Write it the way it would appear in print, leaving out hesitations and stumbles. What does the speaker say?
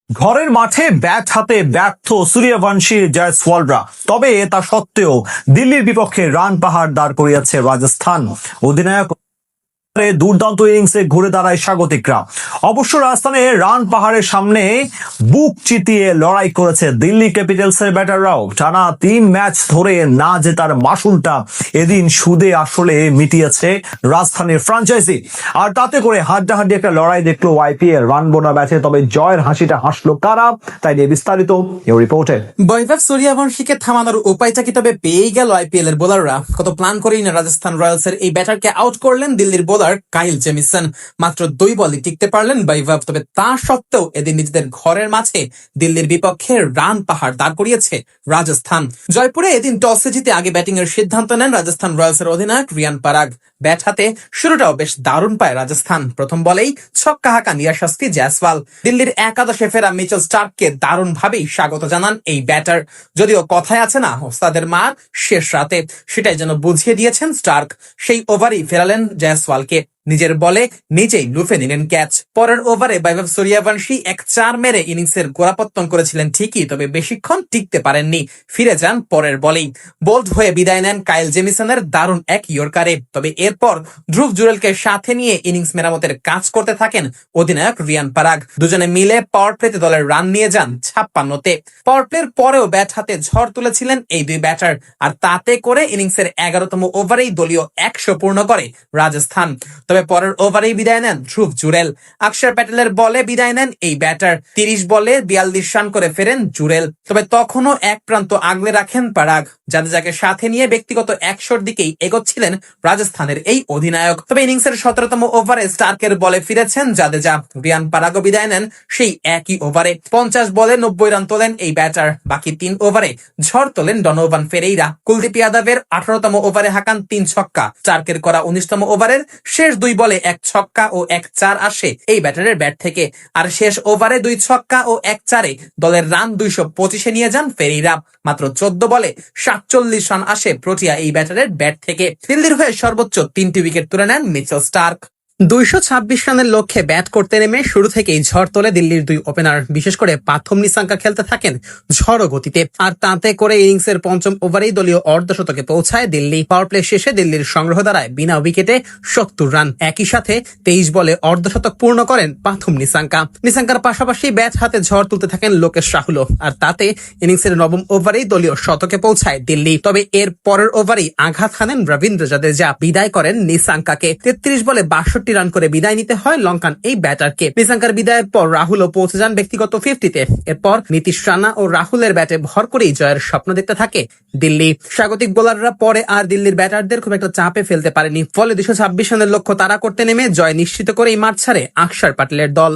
ঘরের মাঠে ব্যাট হাতে ব্যর্থ সূর্যবংশী জয়সওয়ালরা, তবে তা সত্ত্বেও দিল্লির বিপক্ষে রান পাহাড় দাঁড় করিয়েছে রাজস্থান। অধিনায়ক দুর্দান্ত ইনিংসে ঘুরে দাঁড়ায় স্বাগতিকরা। অবশ্য রাজস্থানে রান পাহাড়ের সামনে বুক চিতিয়ে লড়াই করেছে দিল্লি ক্যাপিটালসের ব্যাটাররাও। টানা 3 ম্যাচ ধরে না জেতার মাসুলটা এদিন সুদে আসলে মিটিয়েছে রাজস্থানের ফ্র্যাঞ্চাইজি। আর তাতে করে হাড্ডাহাড্ডি একটা লড়াই দেখলো আইপিএল রান বোনা ব্যাটে। তবে জয়ের হাসিটা হাসলো কারা, তাই নিয়ে বিস্তারিত এই রিপোর্টে। বৈভব সূর্যবংশীকে থামানোর উপায়টা কি তবে পেয়েই গেল আইপিএল এর বোলাররা? কত প্ল্যান করেই না রাজস্থান রয়্যালসের এই ব্যাটারকে আউট করলেন দিল্লির বোলার কাইল জেমিসন। মাত্র 2 বলে টিকতে পারলেন বৈভব। তবে তা সত্ত্বেও এদিন নিজেদের ঘরের মাঝে দিল্লির বিপক্ষে রান পাহাড় দাঁড় করিয়েছে রাজস্থান। জয়পুরে এদিন টসে জিতে আগে ব্যাটিং এর সিদ্ধান্ত নেন রাজস্থান রয়্যালসের অধিনায়ক রিয়ান পারাগ। ব্যাট হাতে শুরুটাও বেশ দারুণ পায় রাজস্থান। প্রথম বলেই ছক্কা হাঁকা নিয়াশাস্তি জয়সওয়াল। দিল্লির একাদশে ফেরা মিচেল স্টার্ককে দারুণ ভাবেই স্বাগত জানান এই ব্যাটার। যদিও কথায় আছে না, ওস্তাদের মার শেষ রাতে, সেটাই যেন বুঝিয়ে দিয়েছেন স্টার্ক। সেই ওভারই ফেরালেন জয়সওয়ালকে। নিজের বলে নিজেই লুফে নিলেন ক্যাচ। পরের ওভারে বৈভব সূর্যবংশী 1-4 মেরে ইনিংসের গোড়াপত্তন করেছিলেন ঠিকই, তবে বেশিক্ষণ টিকতে পারেননি। ফিরে যান পরের বলেই। বোল্ড হয়ে বিদায় নেন কাইল জেমিসনের দারুণ এক ইয়র্কারে। তবে এরপর ধ্রুব জুরেলকে সাথে নিয়ে ইনিংস মেরামতের কাজ করতে থাকেন অধিনায়ক রিয়ান পারাগ। দুজনে মিলে পাওয়ার প্লেতে দলের রান নিয়ে যান 56-তে। পাওয়ার প্লের পরেও ব্যাট হাতে ঝড় তুলেছিলেন এই দুই ব্যাটার। আর তাতে করে ইনিংসের 11তম ওভারেই দলীয় 100 পূর্ণ করে রাজস্থান। তবে পরের ওভারেই বিদায় নেন ধ্রুব জুরেল। অক্ষর প্যাটেলের বলে বিদায় নেন এই ব্যাটার। 30 বলে 42 রান করে ফেরেন জুরেল। তবে তখনও এক প্রান্ত আগলে রাখেন পারাগ। জাদেজাকে সাথে নিয়ে ব্যক্তিগত 100-র দিকেই এগোচ্ছিলেন রাজস্থানের এই অধিনায়ক। তবে ইনিংসের 17তম ওভারে স্টার্কের বলে ফিরেছেন জাদেজা। রিয়ান পারাগও বিদায় নেন সেই একই ওভারে। 50 বলে 90 রান তোলেন এই ব্যাটার। বাকি 3 ওভারে ঝড় তোলেন ডনোভান ফেরেইরা। কুলদীপ যাদবের 18তম ওভারে হাঁকান 3 ছক্কা। স্টার্কের করা 19তম ওভারের শেষ 2 বলে 1 ছক্কা ও 1 চার আসে এই ব্যাটারের ব্যাট থেকে। আর শেষ ওভারে 2 ছক্কা ও 1 চারে দলের রান 225-এ নিয়ে যান ফেরেইরা। মাত্র 14 বলে 47 রান আসে প্রোটিয়া এই ব্যাটারের ব্যাট থেকে। দিল্লির হয়ে সর্বোচ্চ 3টি উইকেট তুলে নেন মিচেল স্টার্ক। 226 রানের লক্ষ্যে ব্যাট করতে নেমে শুরু থেকেই ঝড় তোলে দিল্লির 2 ওপেনার। বিশেষ করে পাথম নিসাঙ্কা খেলতে থাকেন ঝড়ো গতিতে। আর তাতে করে ইনিংসের 5ম ওভারেই দলীয় অর্ধশতকে পৌঁছায় দিল্লি। পাওয়ার প্লে শেষে দিল্লির সংগ্রহ দাঁড়ায় বিনা উইকেটে 70 রান। একই সাথে 23 বলে অর্ধশতক পূর্ণ করেন পাথম নিসাঙ্কা। নিসাঙ্কার পাশাপাশি ব্যাট হাতে ঝড় তুলতে থাকেন লোকেশ রাহুলও। আর তাতে ইনিংসের 9ম ওভারেই দলীয় শতকে পৌঁছায় দিল্লি। তবে এর পরের ওভারেই আঘাত হানেন রবীন্দ্র জাদেজা। বিদায় করেন নিসাঙ্কাকে। 33 বলে 62 রান করে বিদায় নিতে হয় লঙ্কান এই ব্যাটারকে। নিসাঙ্কার বিদায়ের পর রাহুলও পৌঁছে যান ব্যক্তিগত 50-তে। এরপর নীতিশ রানা ও রাহুলের ব্যাটে ভর করেই জয়ের স্বপ্ন দেখতে থাকে দিল্লি। স্বাগতিক বোলাররা পরে আর দিল্লির ব্যাটারদের খুব একটা চাপে ফেলতে পারেনি। ফলে 226 রানের লক্ষ্য তাড়া করতে নেমে জয় নিশ্চিত করেই মাঠ ছাড়ে অক্ষর প্যাটেলের দল।